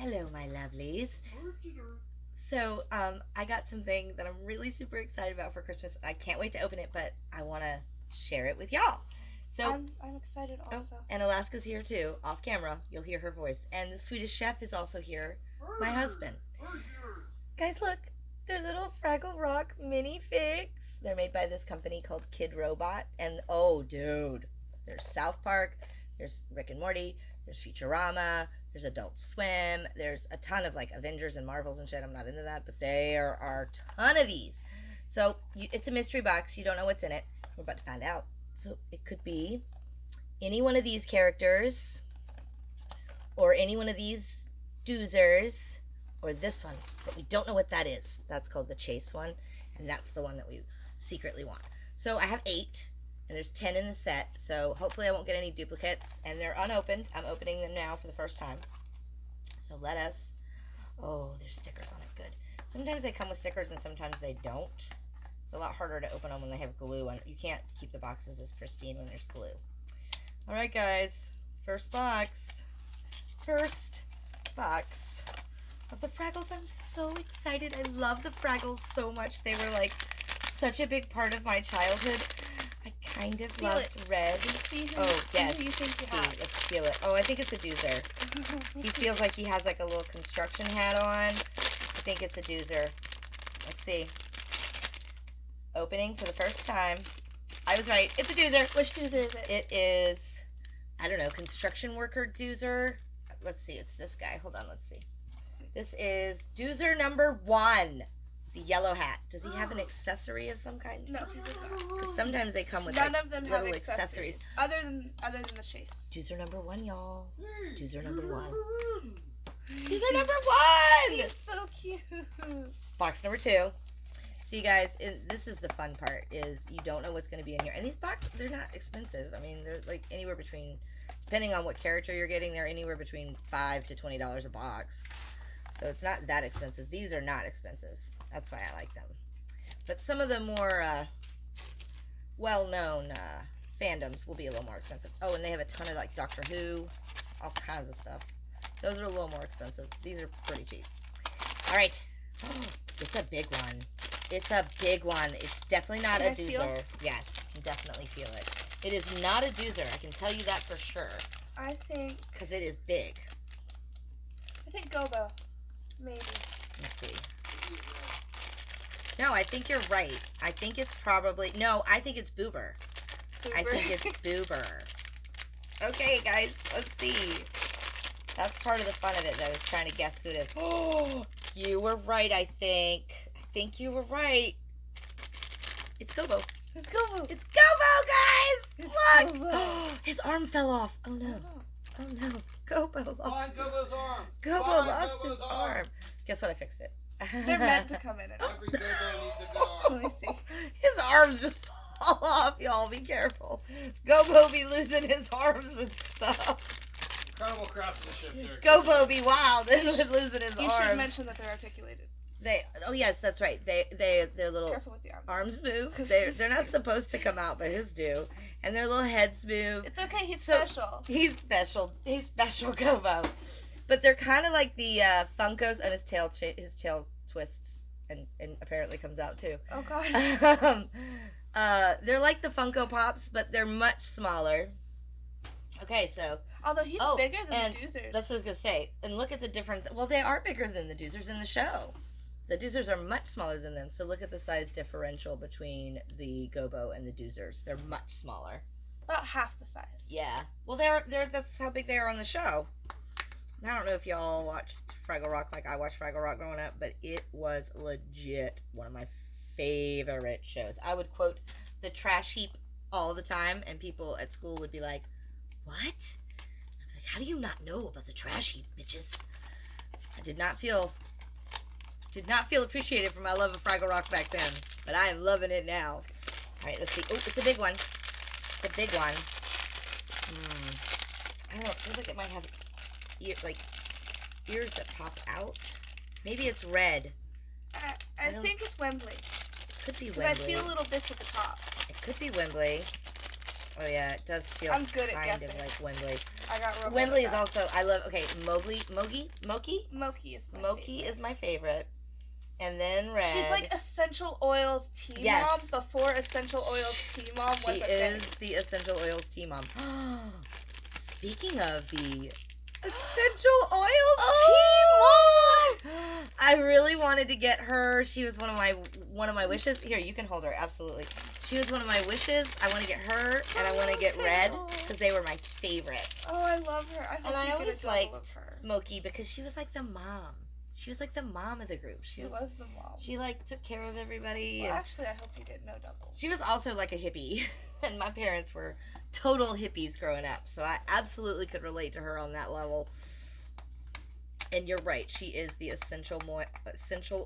Hello, my lovelies. So, I got something that I'm really super excited about for Christmas. I can't wait to open it, but I want to share it with y'all. So, I'm excited also. and Alaska's here too, off camera. You'll hear her voice. And the Swedish chef is also here, my husband. Guys, look. They're little Fraggle Rock Minifigs. They're made by this company called Kidrobot. And oh, dude, there's South Park, there's Rick and Morty, there's Futurama, there's Adult Swim, there's a ton of like Avengers and Marvels and shit. I'm not into that, but there are a ton of these. So it's a mystery box. You don't know what's in it. We're about to find out. So it could be any one of these characters, or any one of these doozers, or this one, but we don't know what that is. That's called the chase one, and that's the one that we secretly want. So I have 8, and there's 10 in the set, so hopefully I won't get any duplicates, and they're unopened. I'm opening them now for the first time. So let us, oh, there's stickers on it, good. Sometimes they come with stickers and sometimes they don't. It's a lot harder to open them when they have glue on. You can't keep the boxes as pristine when there's glue. All right, guys, first box of the Fraggles. I'm so excited. I love the Fraggles so much. They were like such a big part of my childhood. I kind of loved red. Oh, yes. Who you think you have? Let's feel it. Oh, I think it's a doozer. He feels like he has like a little construction hat on. I think it's a doozer. Let's see. Opening for the first time. I was right. It's a doozer. Which doozer is it? It is, I don't know, construction worker doozer. Let's see. It's this guy. Hold on. Let's see. This is doozer number 1. The yellow hat. Does he have an accessory of some kind? No, he does not. Because sometimes they come with None like of them little have accessories. Other than the chase. Doozer number 1, y'all. Doozer number 1. Doozer number 1! He's so cute. Box number 2. See, guys, this is the fun part, is you don't know what's going to be in here. And these boxes, they're not expensive. I mean, they're like anywhere between, depending on what character you're getting, they're anywhere between $5 to $20 a box. So it's not that expensive. These are not expensive. That's why I like them. But some of the more well-known fandoms will be a little more expensive. Oh, and they have a ton of like Doctor Who, all kinds of stuff. Those are a little more expensive. These are pretty cheap. All right. It's a big one. It's a big one. It's definitely not a doozer. Yes, you can definitely feel it. It is not a doozer. I can tell you that for sure. I think. Because it is big. I think Gobo. Maybe. Let's see. No, I think you're right. I think it's probably... No, I think it's Boober. I think it's Boober. Okay, guys, let's see. That's part of the fun of it, that I was trying to guess who it is. Oh, you were right, I think. I think you were right. It's Gobo. It's Gobo. It's Gobo, guys! Look! Gobo. His arm fell off. Oh, no. Oh, no. Gobo lost Find Gobo's arm. Gobo Find lost Gobo's his arm. Guess what? I fixed it. They're meant to come in and out. Every Gobo needs a good arm. Let me see. His arms just fall off, y'all. Be careful. Gobo be losing his arms and stuff. Incredible craftsmanship there. Gobo be wild and losing his You arms. should mention that they're articulated. Oh yes, that's right. Their little Careful with the arms. arms move. They're not supposed to come out, but his do. And their little heads move. It's okay. He's So- special. He's special. He's special, Gobo. But they're kind of like the Funkos, and his tail twists and apparently comes out too. Oh God. They're like the Funko Pops, but they're much smaller. Okay, so Although he's bigger than the Doozers. that's what I was gonna say. And look at the difference. Well, they are bigger than the Doozers in the show. The Doozers are much smaller than them. So look at the size differential between the Gobo and the Doozers. They're much smaller. About half the size. Yeah. Well, that's how big they are on the show. I don't know if y'all watched Fraggle Rock like I watched Fraggle Rock growing up, but it was legit one of my favorite shows. I would quote the trash heap all the time, and people at school would be like, "What?" I'm like, "How do you not know about the trash heap, bitches?" I did not feel appreciated for my love of Fraggle Rock back then, but I am loving it now. All right, let's see. Oh, it's a big one. It's a big one. I don't know. It feels like it might have ears that pop out. Maybe it's red. I think it's Wembley. Could be Because Wembley. I feel little bits at the top. It could be Wembley. Oh yeah, it does feel I'm good at kind guessing. of like Wembley. I got real Wembley good is at also, I love, okay, Moki Moki is my Moki favorite. is my favorite. And then Red. She's like Essential Oils tea Yes. mom before Essential Oils tea mom was She a is thing. the Essential Oils tea mom. Speaking of the Essential Oils tea mom, I really wanted to get her. She was one of my wishes. Here, you can hold her. Absolutely. She was one of my wishes. I want to get her, and I want to get Red because they were my favorite. Oh, I love her. I hope And I you always get a double liked of her. Moki because she was like the mom. She was like the mom of the group. She was the mom. She like took care of everybody. Well, and actually, I hope you get no double. she was also like a hippie, and my parents were total hippies growing up, so I absolutely could relate to her on that level. And you're right, she is the essential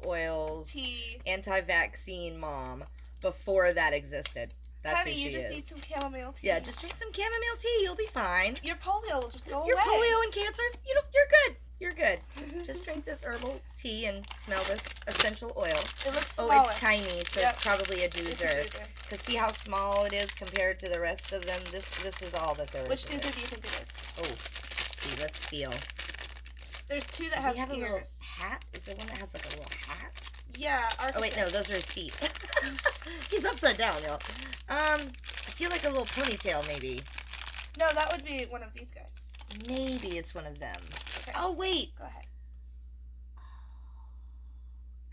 oils Tea. anti-vaccine mom before that existed. That's Honey, who she you just is. need some chamomile tea. Yeah, just drink some chamomile tea. You'll be fine. Your polio will just go Your away. polio and cancer, you're good. You're good. Just drink this herbal tea and smell this essential oil. It looks Oh, smaller. it's tiny, so Yep. it's probably a It's a doozer. doozer. Because see how small it is compared to the rest of them? This is all that there is. Which in doozer it. do you think it is? Oh, let's see, let's feel. There's two that Does have he have a ears. little hat? Is there one that has like a little hat? Yeah. Oh wait, no, those are his feet. He's upside down, y'all. I feel like a little ponytail, maybe. No, that would be one of these guys. Maybe it's one of them. Okay. Oh wait, Go ahead.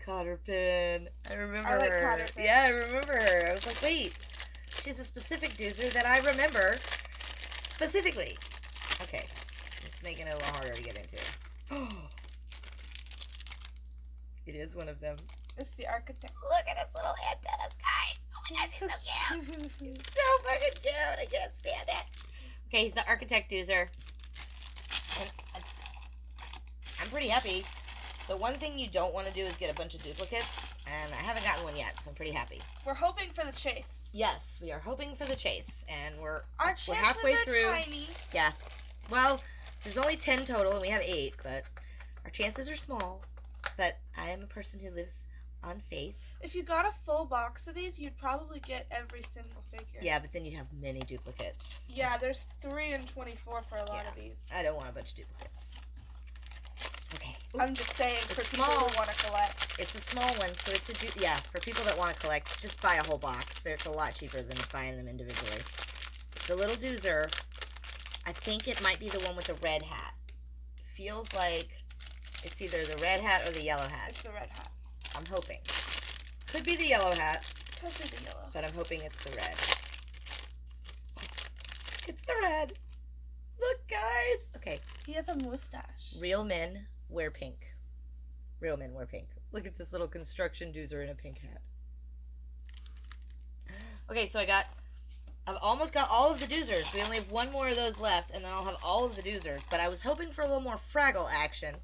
cotter pin. I remember I like her. cotter pin. Yeah, I remember her. I was like, wait, she's a specific doozer that I remember specifically. Okay, it's making it a little harder to get into. It is one of them. It's the architect. Look at his little antennas, guys. Oh my god, he's so cute. He's so fucking cute. I can't stand it. Okay, he's the architect doozer. And I'm pretty happy. The one thing you don't want to do is get a bunch of duplicates, and I haven't gotten one yet, so I'm pretty happy. We're hoping for the chase. Yes, we are hoping for the chase, and we're Our halfway chances are through. tiny. Yeah. Well, there's only 10 total, and we have 8, but our chances are small. But I am a person who lives on faith. If you got a full box of these, you'd probably get every single figure. Yeah, but then you have many duplicates. Yeah, there's 3 and 24 for a lot of these. I don't want a bunch of duplicates. Okay. Ooh, I'm just saying for it's people small. who want to collect. It's a small one, so it's yeah, for people that want to collect, just buy a whole box. It's a lot cheaper than buying them individually. It's a little doozer. I think it might be the one with the red hat. Feels like it's either the red hat or the yellow hat. It's the red hat. I'm hoping. Could be the yellow hat, Could be the yellow. but I'm hoping it's the red. It's the red. Look, guys. Okay. He has a mustache. Real men wear pink. Real men wear pink. Look at this little construction doozer in a pink hat. Okay, so I've almost got all of the doozers. We only have one more of those left, and then I'll have all of the doozers. But I was hoping for a little more Fraggle action.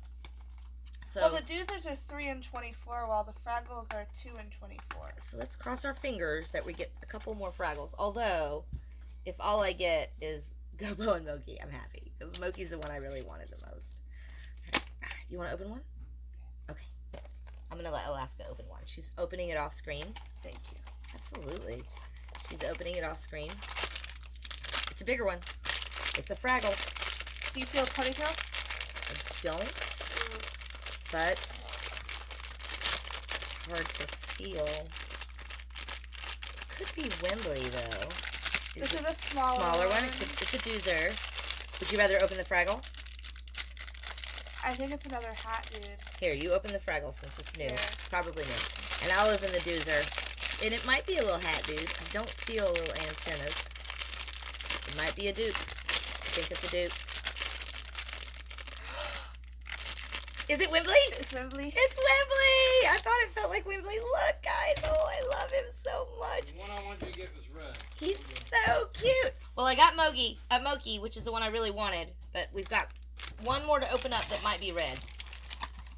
So, Well, the doozers are 3 and 24, while the Fraggles are 2 and 24. so let's cross our fingers that we get a couple more Fraggles. Although, if all I get is Gobo and Moki, I'm happy. Because Moki's the one I really wanted the most. You want to open one? Okay. I'm going to let Alaska open one. She's opening it off screen. Thank you. Absolutely. She's opening it off screen. It's a bigger one. It's a Fraggle. Do you feel ponytail? I don't, but it's hard to feel. Could be Wembley, though. This it is a smaller one? It's a doozer. Would you rather open the Fraggle? I think it's another hat, dude. Here, you open the Fraggle since it's new. Yeah. Probably new. And I'll open the doozer. And it might be a little hat, dude. I don't feel little antennas. It might be a dupe. I think it's a dupe. Is it Wembley? It's Wembley. It's Wembley! I thought it felt like Wembley. Look, guys. Oh, I love him so much. The one I wanted to get was red. He's so cute. Well, I got Moki, which is the one I really wanted. But we've got one more to open up that might be red.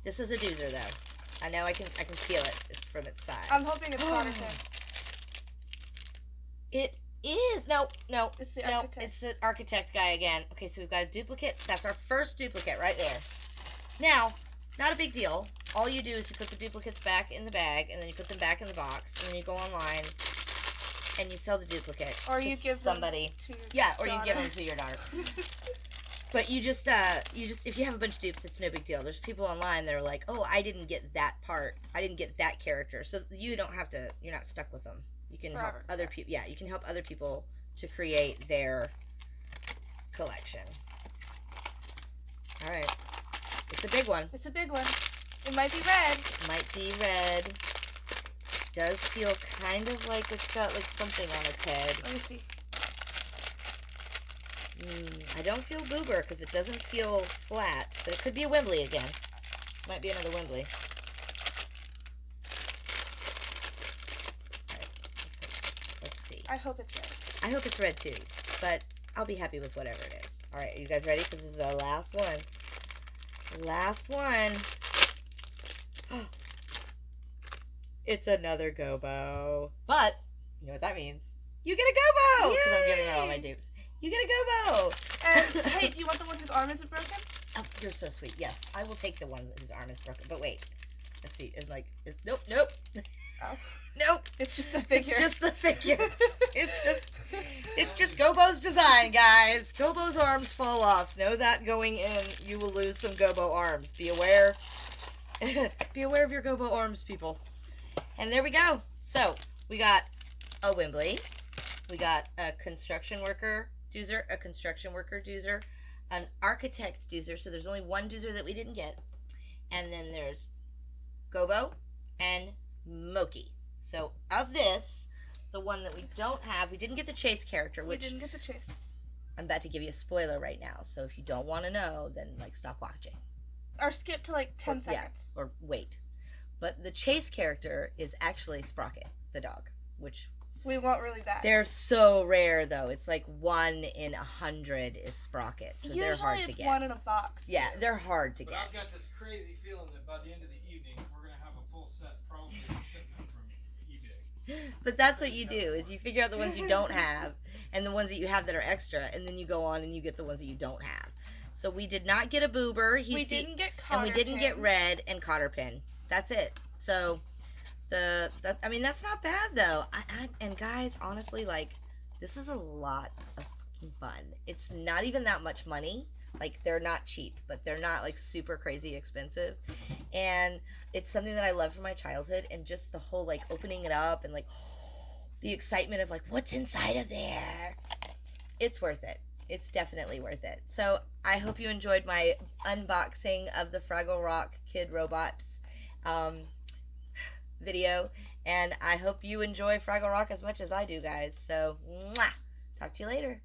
This is a doozer, though. I know I can feel it from its size. I'm hoping it's Jonathan. It is. No. It's the No, architect. it's the architect guy again. Okay, so we've got a duplicate. That's our first duplicate right there. Now, not a big deal. All you do is you put the duplicates back in the bag, and then you put them back in the box, and then you go online, and you sell the duplicate Or to you give somebody. them to Yeah, or your you give daughter. them to your daughter. But you just if you have a bunch of dupes, it's no big deal. There's people online that are like, oh, I didn't get that part, I didn't get that character, so you don't have to. You're not stuck with them. You can help Forever. other people. Yeah, you can help other people to create their collection. All right, it's a big one. It's a big one. It might be red. Might be red. Does feel kind of like it's got like something on its head. Let me see. I don't feel Boober because it doesn't feel flat, but it could be a Wembley again. Might be another Wembley. Alright, let's see. I hope it's red. I hope it's red too, but I'll be happy with whatever it is. Alright, are you guys ready? Because this is the last one. Last one. It's another Gobo. But, you know what that means. You get a Gobo! Because I'm giving her all my dupes. You get a Gobo! And hey, do you want the one whose arm isn't broken? Oh, you're so sweet. Yes, I will take the one whose arm is broken. But wait. Let's see. It's like, nope. Oh. Nope. It's just a figure. It's just a figure. It's just Gobo's design, guys. Gobo's arms fall off. Know that going in, you will lose some Gobo arms. Be aware. Be aware of your Gobo arms, people. And there we go. So, we got a Wembley. We got a construction worker doozer, a construction worker doozer, an architect doozer. So there's only one doozer that we didn't get. And then there's Gobo and Moki. So of this, the one that we don't have, we didn't get the Chase character, We which didn't get the chase. I'm about to give you a spoiler right now. So if you don't want to know, then like stop watching. Or skip to like 10 seconds. Yeah, or wait. But the Chase character is actually Sprocket, the dog, which We want really bad. they're so rare though. It's like 1 in 100 is Sprocket, so Usually they're hard it's to get. one in a box. Yeah, they're hard to But get. I've got this crazy feeling that by the end of the evening, we're going to have a full set probably shipped from eBay. But that's what you do, is you figure out the ones you don't have and the ones that you have that are extra, and then you go on and you get the ones that you don't have. So we did not get a Boober. We didn't get Cotter and we didn't get Pin. Red and Cotterpin. That's it. So I mean, that's not bad though. And guys, honestly, like, this is a lot of fucking fun. It's not even that much money. Like, they're not cheap, but they're not like super crazy expensive. And it's something that I love from my childhood, and just the whole like opening it up and like the excitement of like what's inside of there. It's worth it. It's definitely worth it. So I hope you enjoyed my unboxing of the Fraggle Rock Kidrobots video, and I hope you enjoy Fraggle Rock as much as I do, guys. So, mwah! Talk to you later.